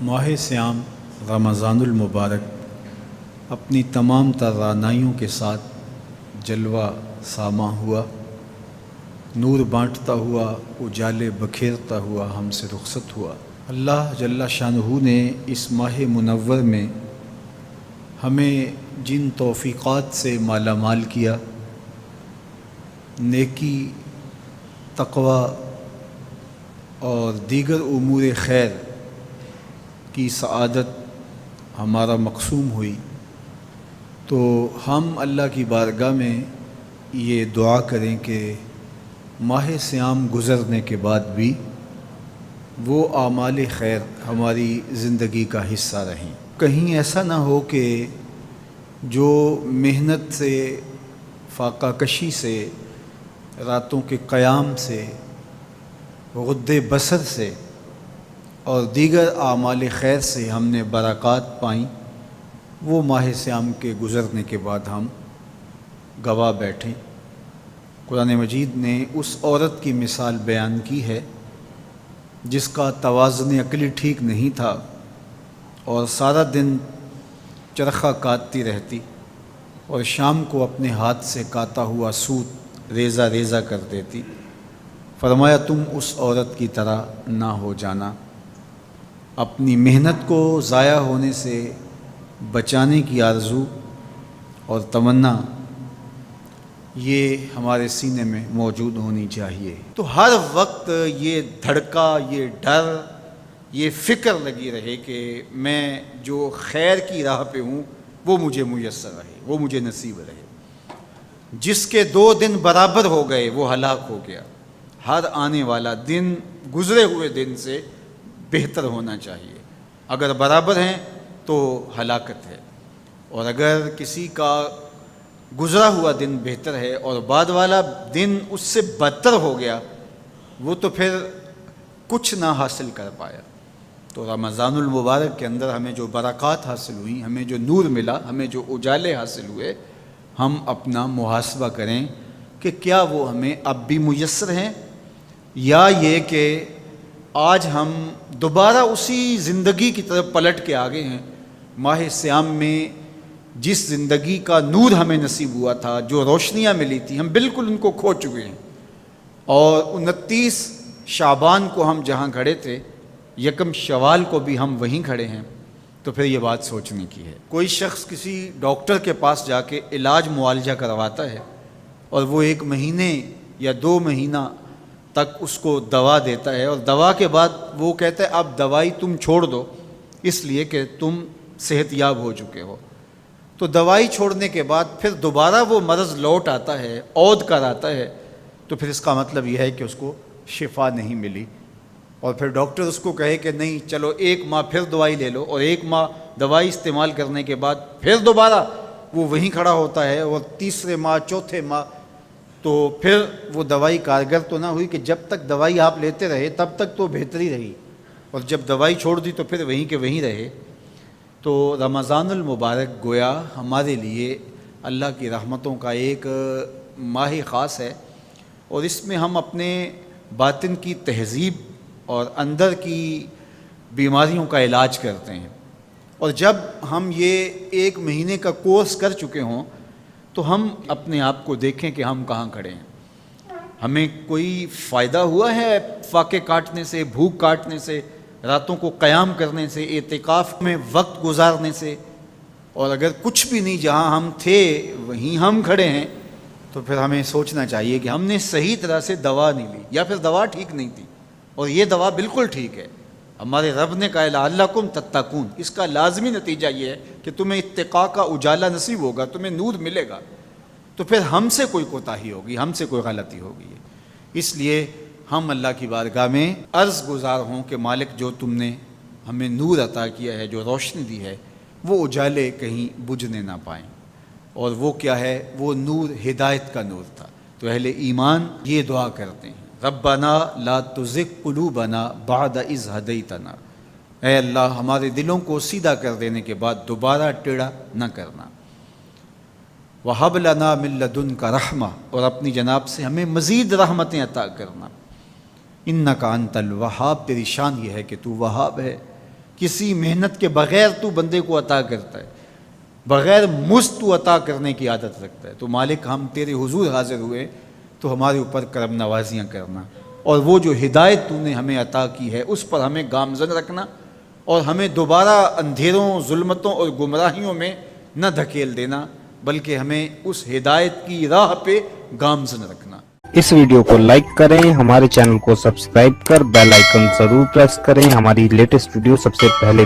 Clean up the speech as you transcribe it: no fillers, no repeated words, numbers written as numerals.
ماہ سیام رمضان المبارک اپنی تمام توانائیوں کے ساتھ جلوہ ساماں ہوا، نور بانٹتا ہوا، اجالے بکھیرتا ہوا ہم سے رخصت ہوا۔ اللہ جل شانہ نے اس ماہ منور میں ہمیں جن توفیقات سے مالا مال کیا، نیکی، تقوی اور دیگر امور خیر کی سعادت ہمارا مقسوم ہوئی، تو ہم اللہ کی بارگاہ میں یہ دعا کریں کہ ماہ سیام گزرنے کے بعد بھی وہ اعمال خیر ہماری زندگی کا حصہ رہیں۔ کہیں ایسا نہ ہو کہ جو محنت سے، فاقہ کشی سے، راتوں کے قیام سے، غد بصر سے اور دیگر اعمال خیر سے ہم نے برکات پائیں، وہ ماہ سیام کے گزرنے کے بعد ہم گواہ بیٹھیں۔ قرآن مجید نے اس عورت کی مثال بیان کی ہے جس کا توازن عقلی ٹھیک نہیں تھا اور سارا دن چرخہ کاٹتی رہتی اور شام کو اپنے ہاتھ سے کاتا ہوا سوت ریزہ ریزہ کر دیتی۔ فرمایا تم اس عورت کی طرح نہ ہو جانا، اپنی محنت کو ضائع ہونے سے بچانے کی آرزو اور تمنا یہ ہمارے سینے میں موجود ہونی چاہیے۔ تو ہر وقت یہ دھڑکا، یہ ڈر، یہ فکر لگی رہے کہ میں جو خیر کی راہ پہ ہوں وہ مجھے میسر رہے، وہ مجھے نصیب رہے۔ جس کے 2 دن برابر ہو گئے وہ ہلاک ہو گیا۔ ہر آنے والا دن گزرے ہوئے دن سے بہتر ہونا چاہیے۔ اگر برابر ہیں تو ہلاکت ہے، اور اگر کسی کا گزرا ہوا دن بہتر ہے اور بعد والا دن اس سے بدتر ہو گیا، وہ تو پھر کچھ نہ حاصل کر پایا۔ تو رمضان المبارک کے اندر ہمیں جو برکات حاصل ہوئیں، ہمیں جو نور ملا، ہمیں جو اجالے حاصل ہوئے، ہم اپنا محاسبہ کریں کہ کیا وہ ہمیں اب بھی میسر ہیں، یا یہ کہ آج ہم دوبارہ اسی زندگی کی طرف پلٹ کے آگے ہیں۔ ماہ سیام میں جس زندگی کا نور ہمیں نصیب ہوا تھا، جو روشنیاں ملی تھی، ہم بالکل ان کو کھو چکے ہیں، اور 29 شعبان کو ہم جہاں کھڑے تھے، 1 شوال کو بھی ہم وہیں کھڑے ہیں۔ تو پھر یہ بات سوچنے کی ہے۔ کوئی شخص کسی ڈاکٹر کے پاس جا کے علاج معالجہ کرواتا ہے اور وہ 1 مہینے یا 2 مہینہ تک اس کو دوا دیتا ہے، اور دوا کے بعد وہ کہتا ہے اب دوائی تم چھوڑ دو اس لیے کہ تم صحت یاب ہو چکے ہو۔ تو دوائی چھوڑنے کے بعد پھر دوبارہ وہ مرض لوٹ آتا ہے، عود کر آتا ہے، تو پھر اس کا مطلب یہ ہے کہ اس کو شفا نہیں ملی، اور پھر ڈاکٹر اس کو کہے کہ نہیں چلو 1 ماہ پھر دوائی لے لو، اور 1 ماہ دوائی استعمال کرنے کے بعد پھر دوبارہ وہ وہیں کھڑا ہوتا ہے، اور تیسرے ماہ، چوتھے ماہ، تو پھر وہ دوائی کارگر تو نہ ہوئی کہ جب تک دوائی آپ لیتے رہے تب تک تو بہتری رہی، اور جب دوائی چھوڑ دی تو پھر وہیں کے وہیں رہے۔ تو رمضان المبارک گویا ہمارے لیے اللہ کی رحمتوں کا ایک ماہ خاص ہے، اور اس میں ہم اپنے باطن کی تہذیب اور اندر کی بیماریوں کا علاج کرتے ہیں۔ اور جب ہم یہ 1 مہینے کا کورس کر چکے ہوں تو ہم اپنے آپ کو دیکھیں کہ ہم کہاں کھڑے ہیں۔ ہمیں کوئی فائدہ ہوا ہے فاقے کاٹنے سے، بھوک کاٹنے سے، راتوں کو قیام کرنے سے، اعتکاف میں وقت گزارنے سے؟ اور اگر کچھ بھی نہیں، جہاں ہم تھے وہیں ہم کھڑے ہیں، تو پھر ہمیں سوچنا چاہیے کہ ہم نے صحیح طرح سے دوا نہیں لی، یا پھر دوا ٹھیک نہیں تھی، اور یہ دوا بالکل ٹھیک ہے۔ ہمارے رب نے کہا لعلکم تتقون، اس کا لازمی نتیجہ یہ ہے کہ تمہیں اتقاء کا اجالا نصیب ہوگا، تمہیں نور ملے گا۔ تو پھر ہم سے کوئی کوتاہی ہوگی، ہم سے کوئی غلطی ہوگی، اس لیے ہم اللہ کی بارگاہ میں عرض گزار ہوں کہ مالک جو تم نے ہمیں نور عطا کیا ہے، جو روشنی دی ہے، وہ اجالے کہیں بجھنے نہ پائیں۔ اور وہ کیا ہے؟ وہ نور ہدایت کا نور تھا۔ تو اہل ایمان یہ دعا کرتے ہیں، ربنا لا تزغ قلوبنا بعد اذ ہدیتنا، اے اللہ ہمارے دلوں کو سیدھا کر دینے کے بعد دوبارہ ٹیڑھا نہ کرنا۔ وَهَبْ لَنَا مِن لَّدُنْكَ رَحْمَةً، اور اپنی جناب سے ہمیں مزید رحمتیں عطا کرنا۔ اِنَّكَ أَنْتَ الْوَهَّابُ، تیری شان یہ ہے کہ تو وہاب ہے، کسی محنت کے بغیر تو بندے کو عطا کرتا ہے، بغیر مزد تو عطا کرنے کی عادت رکھتا ہے۔ تو مالک ہم تیرے حضور حاضر ہوئے تو ہمارے اوپر کرم نوازیاں کرنا، اور وہ جو ہدایت تو نے ہمیں عطا کی ہے اس پر ہمیں گامزن رکھنا، اور ہمیں دوبارہ اندھیروں، ظلمتوں اور گمراہیوں میں نہ دھکیل دینا، بلکہ ہمیں اس ہدایت کی راہ پہ گامزن رکھنا۔ اس ویڈیو کو لائک کریں، ہمارے چینل کو سبسکرائب کر بیل آئیکن ضرور پریس کریں ہماری لیٹسٹ ویڈیو سب سے پہلے